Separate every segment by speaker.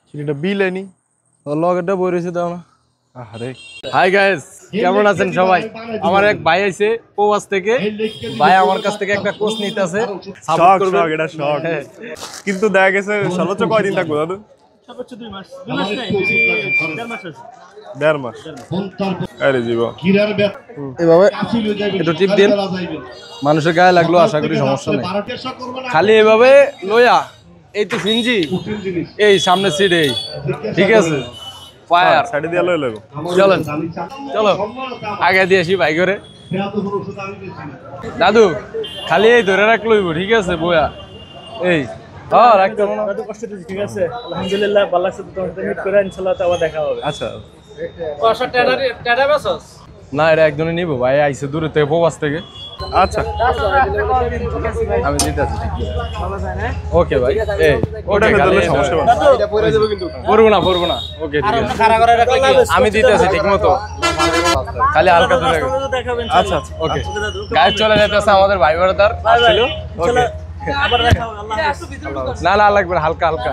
Speaker 1: চিনিটা বিলেনি
Speaker 2: লগেটা বই রয়েছে দাও না।
Speaker 1: আরে
Speaker 2: হাই গাইস, কেমন আছেন সবাই? আমার এক ভাই আইছে প্রবাস থেকে। ভাই আমার কাছ থেকে একটা কোচ নিতেছে, সাপোর্ট
Speaker 1: শখ
Speaker 2: করবে।
Speaker 1: শখ এটা শখ কিন্তু দেখা গেছে সর্বোচ্চ কয়দিন থাকবো দাদু?
Speaker 3: সর্বোচ্চ 2 মাস 2 মাস নাই 1.5 মাস আছে।
Speaker 1: 1.5 মাস। আরে জীবন
Speaker 2: এভাবে একটু টিপ দিন, মানুষের গায়ে লাগলো, আশা করি সমস্যা নেই। খালি এভাবে লইয়া এই তো ফিনজি, এই সামনে সিট, এই ঠিক আছে ফায়ার
Speaker 1: সাইডে দিয়ে লই লইব।
Speaker 2: চলেন, চলো আগে দিয়ে আসি ভাই করে। দাদু খালি এই ধরে রাখলইব, ঠিক আছে বয়া এই হ্যাঁ রাখতে না।
Speaker 3: দাদু কষ্ট দিছি, ঠিক আছে আলহামদুলিল্লাহ ভালো লাগছে, তোমার সাথে মিট করে ইনশাআল্লাহ আবার দেখা হবে।
Speaker 1: আচ্ছা
Speaker 3: কষ্ট টেডা বাসস
Speaker 2: না এটা একজনই নিবো, ভাই আইসে দূরে থেকে প্রবাস থেকে।
Speaker 1: আচ্ছা
Speaker 2: আমি দিতেছি, ওকে ভাই। এই
Speaker 1: ওটা
Speaker 2: ওকে
Speaker 1: দিলে সমস্যা হবে না।
Speaker 2: পড়বো না পড়বো না, ওকে ঠিক আছে
Speaker 3: খাড়া করে রাখলে কি
Speaker 2: আমি দিতেছি ঠিক মতো, খালি হালকা ধরে।
Speaker 3: দেখাবো
Speaker 1: আচ্ছা
Speaker 3: ইনশাআল্লাহ।
Speaker 1: আচ্ছা
Speaker 2: ওকে গায়ে চলে যাইতেছে আমাদের ভাই ব্রাদার আসছিল। ওকে
Speaker 3: আবার দেখা হবে, আল্লাহ হাফেজ।
Speaker 2: না না লাগবে না, হালকা হালকা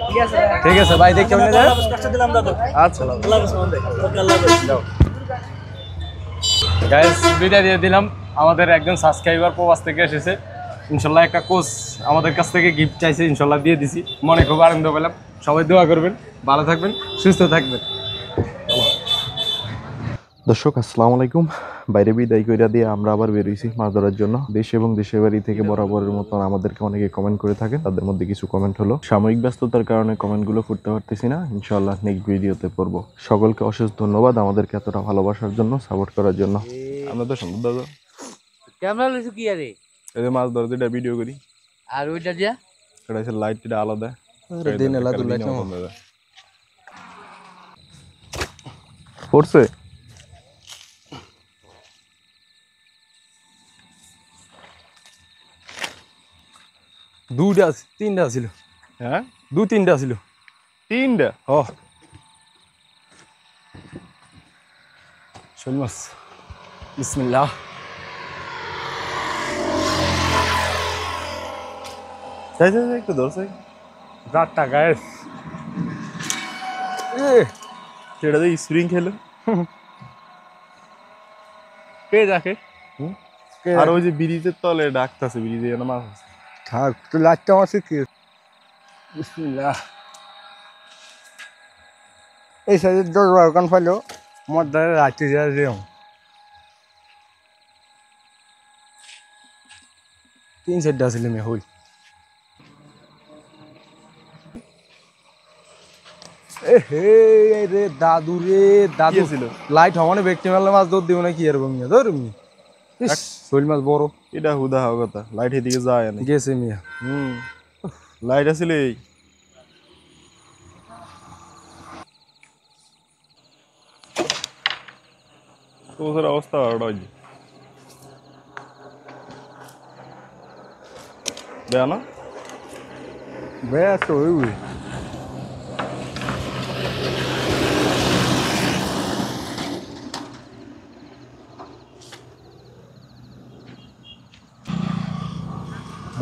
Speaker 3: ঠিক আছে
Speaker 2: ঠিক আছে ভাই, দেখে মনে যায়।
Speaker 3: কষ্ট দিলাম দাদু।
Speaker 1: আচ্ছা
Speaker 3: আল্লাহ হাফেজ আমাদের। ওকে আল্লাহ হাফেজ।
Speaker 2: গাইস বিদায় দিয়ে দিলাম। আমাদের একজন সাবস্ক্রাইবার প্রবাস থেকে এসেছে, ইনশাল্লাহ একটা কোচ আমাদের কাছ থেকে গিফট চাইছে, ইনশাল্লাহ দিয়ে দিছি। মনে খুব আনন্দ পেলাম। সবাই দোয়া করবেন, ভালো থাকবেন, সুস্থ থাকবেন।
Speaker 4: দর্শক আসসালামু আলাইকুম। বাইরে বিদায় কইরা দিয়ে আমরা আবার বেরিয়েছি মাছ ধরার জন্য। দেশ এবং দেশের বাড়ি থেকে বরাবরের মতন আমাদেরকে অনেকে কমেন্ট করে থাকেন। তাদের মধ্যে কিছু কমেন্ট হলো, সাময়িক ব্যস্ততার কারণে কমেন্টগুলো করতে পারতেছি না, ইনশাআল্লাহ নেক্সট ভিডিওতে পড়বো। সকলকে অশেষ ধন্যবাদ আমাদেরকে এতটা ভালোবাসার জন্য, সাপোর্ট করার জন্য।
Speaker 1: আমরা তো সুন্দর দাদু
Speaker 5: ক্যামেরা লইছো কি আরে?
Speaker 1: এই যে মাছ ধরতে এটা ভিডিও করি,
Speaker 5: আর ওইটা দিয়া
Speaker 1: এটা হচ্ছে লাইটটা আলাদা।
Speaker 2: দিন এলা দুলাই
Speaker 1: পড়ছে
Speaker 2: দুইটা তিনটা ছিল,
Speaker 1: হ্যাঁ
Speaker 2: দু তিনটা ছিল।
Speaker 1: 3টা
Speaker 2: ও শোল মাছ, বিসমিল্লাহ।
Speaker 1: যাই যাই যাই, একটু ধরছে
Speaker 2: রাতটা গায়েস
Speaker 1: সেটা দিয়ে স্প্রিং খেলো।
Speaker 2: কে যাকে
Speaker 1: আর ওই যে ব্রিজের তলে ডাকতেছে, ব্রিজে যেন মাছ আছে।
Speaker 2: থাক তো লাইটটা আমার কি বিসমিল্লাহ। এই সাইডে 10-12 কান ফাইলো মধ্যে রাখতে যায় যেও 3-4টা ছিল মে হই। এ হে রে দাদু রে দাদু,
Speaker 1: কি ছিল?
Speaker 2: লাইট হমানে ব্যক্তি মেলে মাছ দৌড় দিব না কি এরকম মিয়া ধর মিয়া। ইস শৈল মাছ বড়
Speaker 1: এটা হুদা হওয়ার কথা, লাইট এদিকে যায় না।
Speaker 2: গেছে মিয়া।
Speaker 1: লাইট আসলে এই তোর অবস্থা ওটা দেয়া না
Speaker 2: বেশ ওই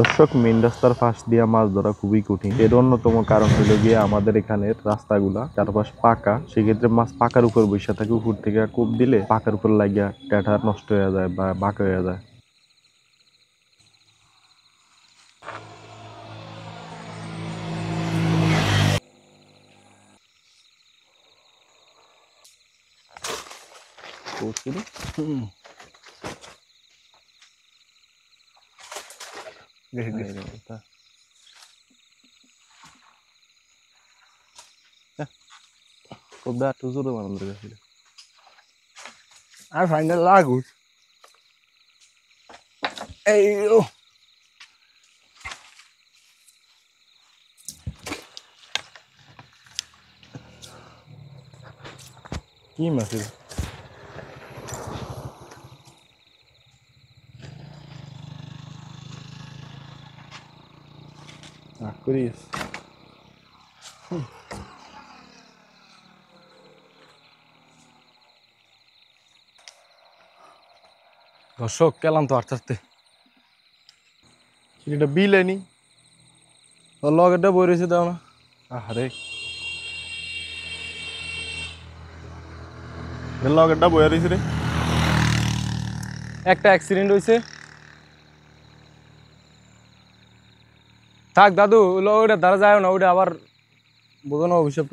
Speaker 4: দর্শক মেন রাস্তার পাশ দিয়ে মাছ ধরা খুবই কঠিন। এর অন্যতম কারণ হলো গিয়ে আমাদের এখানের রাস্তাগুলা চারপাশ পাকা, সেক্ষেত্রে মাছ পাকার উপর বসে থাকে, উপর থেকে কোপ দিলে পাকার উপর লাগিয়া ট্যাঠা নষ্ট হয়ে যায় বা বাঁকা হয়ে যায়।
Speaker 2: আর ফাইনাল লাগুস এই ও
Speaker 1: কি মাছ এটা? করিস
Speaker 2: দর্শক কেলাম তো আস্তে আস্তে।
Speaker 1: চিনিটা বিলেনি
Speaker 2: ওর লগেরটা বই রয়েছে দাও না।
Speaker 1: আরে লগেরটা বইয়া রয়েছে রে।
Speaker 2: একটা অ্যাক্সিডেন্ট হয়েছে। থাক দাদু, ওইটা দ্বারা যায় না, ওইটা আবার বোঝো না অভিশাপ।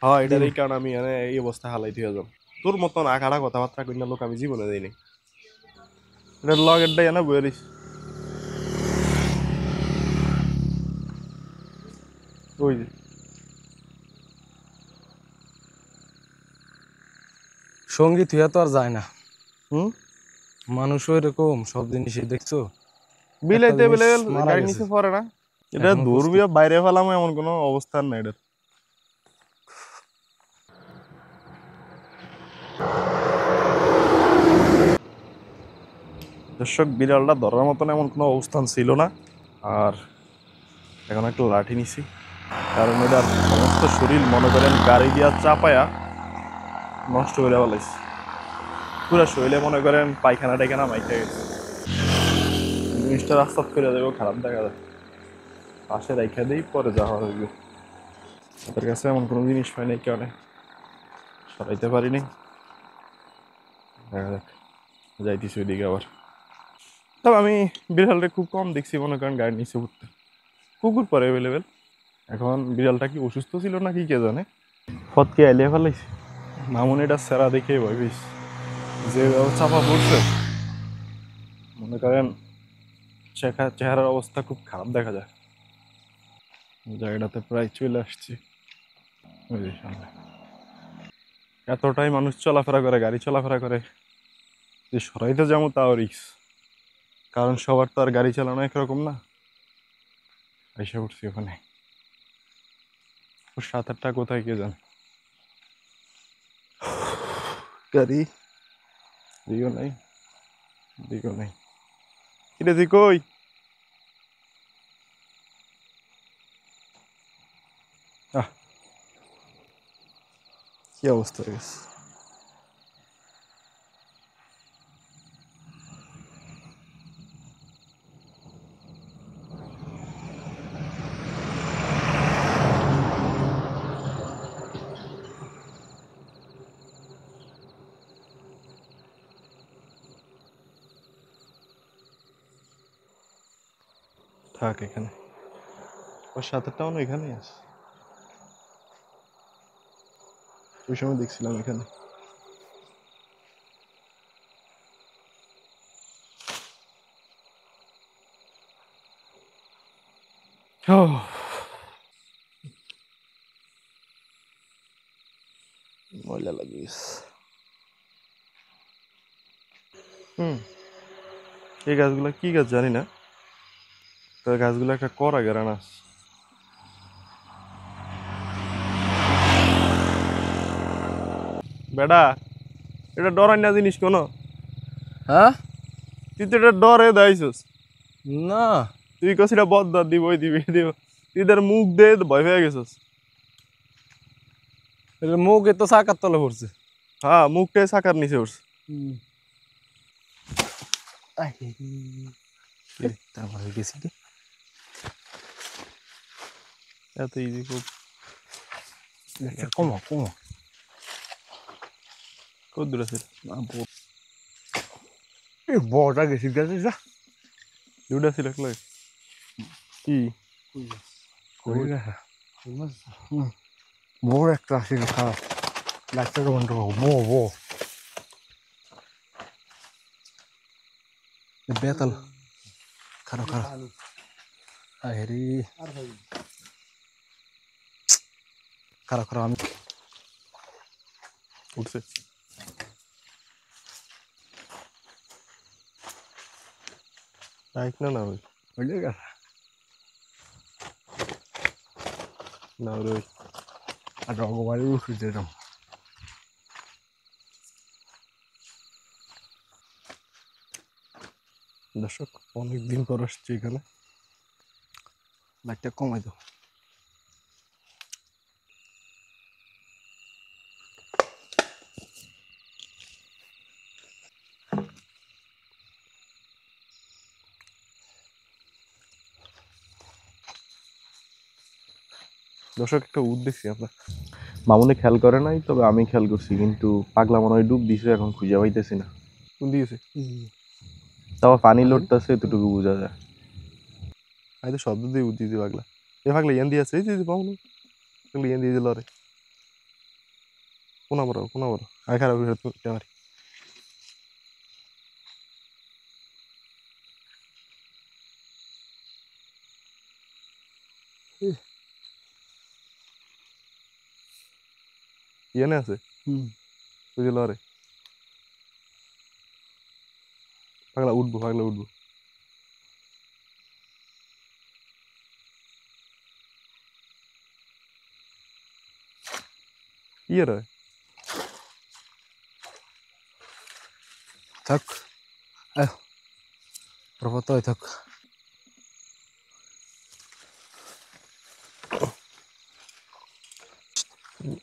Speaker 1: হ্যাঁ এটার এই কারণে আমি এই অবস্থা হালাই দিয়ে যাব। তোর মতন আখাড়া কথাবার্তা কই না লোক আমি জীবনে দেইনি। এটার লগেরটাই না বইয়া রয়েছে। ওই যে
Speaker 2: সঙ্গীত হইয়া তো আর যায় না।
Speaker 1: হুম
Speaker 2: মানুষও এরকম সব জিনিসই দেখছো।
Speaker 1: বিলাইতে
Speaker 2: জিনিস
Speaker 1: বেলে
Speaker 2: মারা
Speaker 1: গাড়ি
Speaker 2: গেছে।
Speaker 1: নিচে পড়ে না। এটা
Speaker 2: এখনো
Speaker 1: দূর বিয়া বাইরে ফেলাম এমন কোনো অবস্থান নাই এটার। দর্শক বিড়ালটা ধরার মতন এমন কোনো অবস্থান ছিল না। আর এখন একটা লাঠি নিছি, কারণ এটার সমস্ত শরীর মনে করেন গাড়ি দিয়া চাপায়া নষ্ট করে ফেলাইছে। পুরা শরীরে মনে করেন পায়খানা টাইখানা মাইখা গেছে। জিনিসটা রাস্তা করে দেবো, খারাপ দেখা যায়। পাশে রাইখা দিই, পরে যাওয়া হইবে। ওদের কাছে এমন কোনো জিনিস পাই নাই, কারণে সরাইতে পারিনি। দেখা যাক, যাইতেছি ওইদিকে আবার। তবে আমি বিড়ালটা খুব কম দেখছি মনে করেন গাড়ির নিচে উঠতে। কুকুর পরে অ্যাভেলেবেল। এখন বিড়ালটা কি অসুস্থ ছিল না কি কে জানে, ফটকে আইলে ফেলাইছে। মামুন এটা সেরা দেখে ভয় পেয়েছি, যে চাপা পড়ছে। মনে করেন চেহারার অবস্থা খুব খারাপ দেখা যায়। জায়গাটাতে প্রায় চলে আসছি। ওই যে সামনে এতটাই মানুষ চলাফেরা করে, গাড়ি চলাফেরা করে, যে সরাইতে যাবো তাও রিক্স। কারণ সবার তো আর গাড়ি চালানো একরকম না। এসে উঠছি ওখানে, 7-8টা কোথায় কে জানে। গাড়ি দিও নাই, দিও নাই। কিরে তুই কই? আহ, কি অবস্থা হয়ে গেছে। থাক এখানে, 7-8টাও না এখানেই আছে। ওই সময় দেখছিলাম এখানে। ময়লা লাগিস। এই গাছগুলা কি গাছ জানি না, তবে গাছগুলো একটা করা গেরান আছে। বেটা এটা ডরাই জিনিস কোনো।
Speaker 2: হ্যাঁ
Speaker 1: তুই তো এটা ডরে দাইছস।
Speaker 2: না,
Speaker 1: তুই কস এটা বদ দিবই দিবি দিব, তুই তার মুখ দিয়ে ভয় পেয়ে গেছস।
Speaker 2: মুখ এত চাকার তলে পড়ছে।
Speaker 1: হ্যাঁ মুখটাই চাকার নিচে উঠছে। এত ইজি খুব।
Speaker 2: কমা কমা
Speaker 1: কত দূর আছে?
Speaker 2: বড়টা গেছি গেছে যা।
Speaker 1: দুটা ছিল কি
Speaker 2: বড় একটা আছে খারাপ ডাক্তার বন্ধ বো বো বেতাল খারাপ খারাপ আরে খারাপ খারাপ আমি
Speaker 1: উঠছে? না না ওই
Speaker 2: বুঝলে গেছে
Speaker 1: না ওই
Speaker 2: আর রগবাড়ি উঠে যেতাম।
Speaker 1: দর্শক অনেকদিন পর আসছি এখানে।
Speaker 2: লাইটটা কমাই দাও।
Speaker 1: দর্শক একটা উদ দেখছি আমরা।
Speaker 4: মামুনি খেয়াল করে নাই, তবে আমি খেয়াল করছি, কিন্তু পাগলা মনে হয় ডুব দিছে, এখন খুঁজে পাইতেছি না।
Speaker 1: কোন দিয়েছে?
Speaker 4: তাও পানি লড়তেছে, এতটুকু বোঝা যায়।
Speaker 1: আমি তো শব্দ দিয়ে উদ দিতে পাগলা। এ পাগলা ইয়ান দিয়ে আছে, এই যে পাবো পাগলা ইয়ান দিয়ে দিল রে। কোনা বড় আয় খারাপ আমার ইয়ানে আছে। বুঝল রে পাগলা উঠবো। ইয়ে রে
Speaker 2: থাক, প্রভাতই থাক।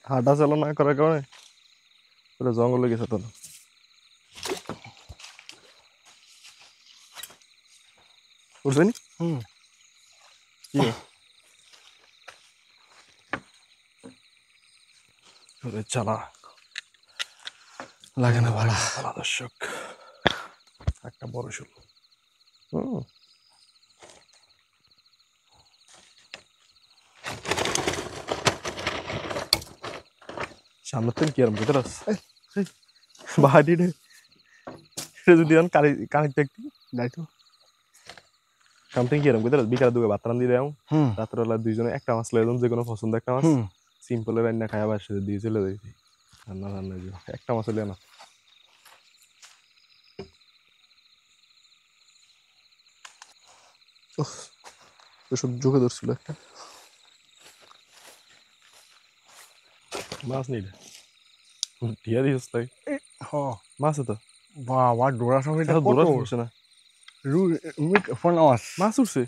Speaker 1: হাঁটা চালা না করার কারণে পুরো জঙ্গলে গেছে তো। উঠছে নি? কি ওরে চালা
Speaker 2: লাগে না ভাড়া।
Speaker 1: চালা দর্শক, একটা বড় শুল। সামনে থেকে কি আর ভিতরে বাহাটি রে যদি কানেক্ট একটি গাইতো সামনে কি আর ভিতরে বিকালে দুগে ভাত রান্ধি দেও। রাত্রেবেলা দুইজনে একটা মাছ লয়ে যে কোনো পছন্দ একটা মাছ সিম্পল রান্না খাই আবার সাথে দিয়ে চলে যাইছি। রান্না একটা মাছ হলে না। ওসব চোখে ধরছিল একটা মাছ নেই টিয়া দিস তাই মাছ তো
Speaker 2: বাবা ডোরা সঙ্গে
Speaker 1: দৌড়া উঠছে না। মাছ উঠছে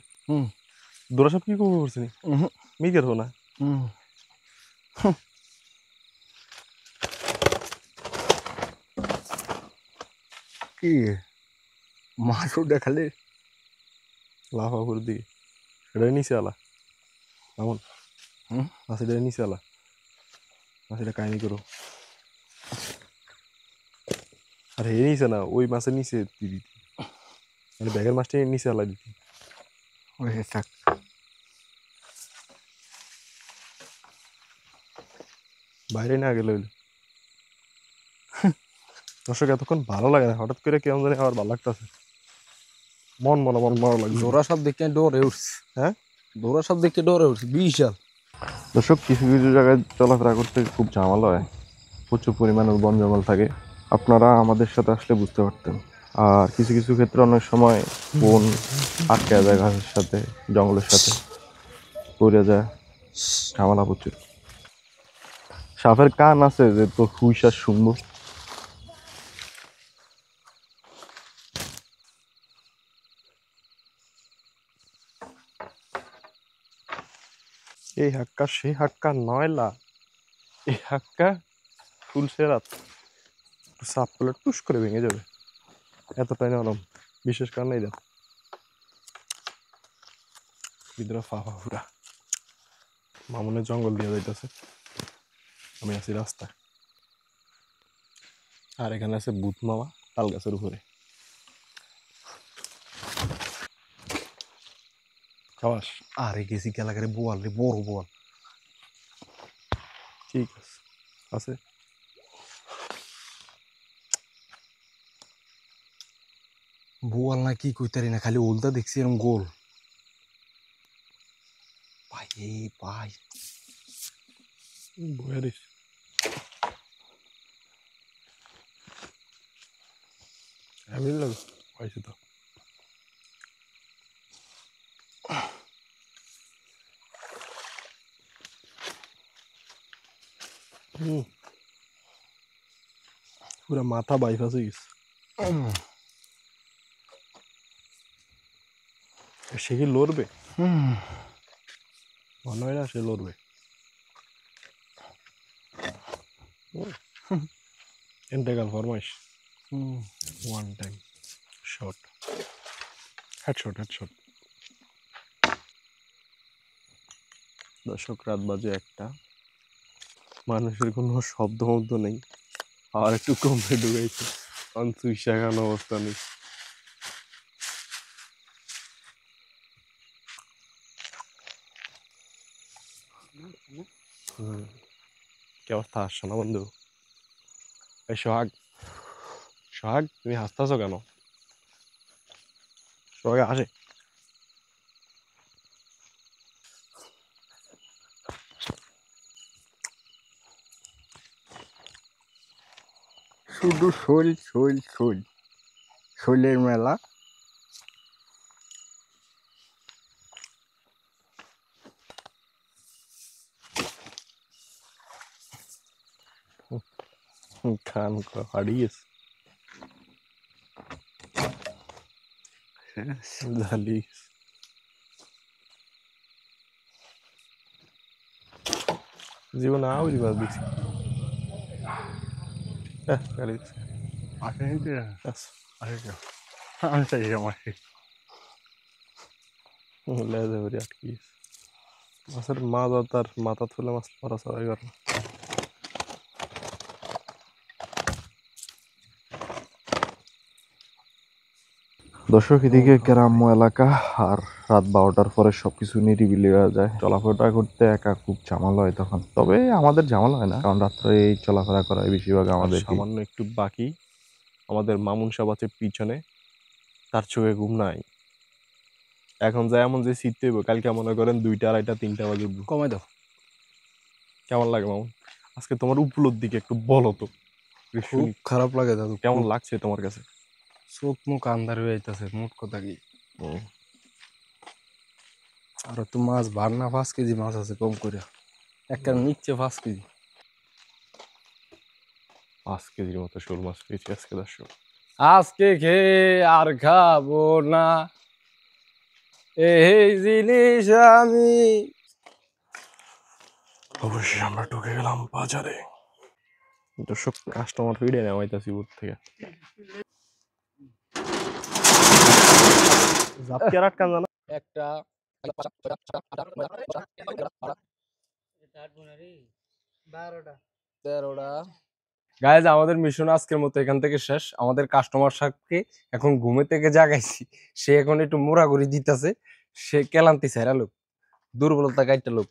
Speaker 1: দৌড়া সব কি করছে নি মিকের হো না।
Speaker 2: কি মাছ দেখালে
Speaker 1: লাফাপুর দিকে এটাই নিচে আলা এমন মাছ এটাই নিচে আলা মাছ এটা কাহিনি করো। আর হে নিচে না, ওই মাছের নিচে দিতি মানে ব্যাগের মাছটা নিচে আলা দিতি।
Speaker 2: থাক।
Speaker 1: বাইরে না গেলে হইলো। দর্শক এতক্ষণ ভালো লাগে না, হঠাৎ করে কেমন জানি আবার ভালো লাগতেছে। মন লাগছে।
Speaker 2: ডোরা সব দেখে ডরে উঠছে।
Speaker 1: হ্যাঁ
Speaker 2: ডোরা সব দেখে ডরে উঠছে বিশাল।
Speaker 4: দর্শক, কিছু কিছু জায়গায় চলাফেরা করতে খুব ঝামেলা হয়, প্রচুর পরিমাণে বন জঙ্গল থাকে। আপনারা আমাদের সাথে আসলে বুঝতে পারতেন। আর কিছু কিছু ক্ষেত্রে অনেক সময় বন আটকে যায় ঘাসের সাথে, জঙ্গলের সাথে পড়ে যায়, ঝামেলা প্রচুর। সাপের কান আছে যে তোর হুইশাস শুনবো।
Speaker 1: এই হাক্কা সেই হাক্কা নয়লা, এই হাক্কা তুলসে রাত সাপ করলে টুস করে ভেঙে যাবে, এতটাই নরম। বিশেষ কারণে এই দেখ ভিতরে ফাফা ফুরা মামুনের জঙ্গল দিয়ে যাইতেছে, আমি আছি রাস্তায়। আর এখানে আছে বুধ মামা তাল গাছের উপরে। খাবাস
Speaker 2: আরে গেছি এলাকারে বোয়াল রে, বড় বোয়াল।
Speaker 1: ঠিক আছে আছে
Speaker 2: বোয়াল না কি কইতারি না, খালি ওলদা দেখছি এরকম গোল। ভাই এই ভাই
Speaker 1: বয়ে দিস। আমি পাইছি তো পুরা মাথা বাইপাস হয়ে গেছে। সে কি লড়বে? মনে হয় না সে লড়বে। ইন্টেগ্রাল ফরমাইশ ওয়ান টাইম শট হেডশট দর্শক, রাত বাজে 1টা, মানুষের কোনো শব্দ মব্দ নেই, আর একটু কমে ঢুকাইছে, কারণ চুইসা খানো অবস্থা নেই। কি অবস্থা? আসছো না বন্ধু? এই সোহাগ, সোহাগ তুমি হাসতেছো কেন? সোহাগ আসে।
Speaker 6: শুধু শৈল শৈল শৈল, শৈলের মেলা।
Speaker 1: খান হারিয়ে গেছে, জ্বালিয়ে গেছে। জীবনে আউরি মাছ দিছি। গাড়ি দিছি। লেজে ভরে আটকে গেছে। মাছের মাজা তার মাথা তুলে মাছ মারা সবাই করে না।
Speaker 4: দর্শক, এদিকে গ্রাম্য এলাকা, আর রাত 12টার পরে সবকিছু নিরিবিলি হয়ে যায়। চলাফেরা করতে একা খুব ঝামেলা হয় তখন। তবে আমাদের ঝামেলা হয় না, কারণ রাত্রে এই চলাফেরা করা হয় বেশিরভাগ আমাদের।
Speaker 1: সামান্য একটু বাকি, আমাদের মামুন সাহেব আছে পিছনে, তার চোখে ঘুম নাই। এখন যায় এমন যে শীত হইব, কালকে মনে করেন 2টা 2:30 3টা বাজে উঠবো।
Speaker 2: কমাই দাও।
Speaker 1: কেমন লাগে মামুন? আজকে তোমার উপলব্ধিকে একটু বলো তো, একটু
Speaker 2: খুব
Speaker 1: শুনি।
Speaker 2: খারাপ লাগে দাদু,
Speaker 1: কেমন
Speaker 2: খুব।
Speaker 1: লাগছে তোমার কাছে?
Speaker 2: চোখ মুখ আন্ধার হয়ে যাইতেছে, মোট কথা কি। আর তো মাছ ভার না, 5 কেজি মাছ আছে কম করে, একটা নিচ্ছে 5 কেজি।
Speaker 1: 5 কেজির মতো শোল মাছ পেয়েছি আজকে দর্শক।
Speaker 2: আজকে খেয়ে আর খাবো না এই জিনিস আমি।
Speaker 1: অবশ্যই আমরা ঢুকে গেলাম বাজারে। দর্শক, কাস্টমার ফিরে নামাইতেছি উপর থেকে। জাপকে আর আটকান জানা।
Speaker 2: একটা 13টা। গাইজ, আমাদের মিশন আজকের মতো এখান থেকে শেষ। আমাদের কাস্টমার সাথে এখন ঘুমে থেকে জাগাইছি, সে এখন একটু মোড়াঘুরি দিতেছে। সে কেলান্তি ছাইরা লোক, দুর্বলতা কাইটা লোক।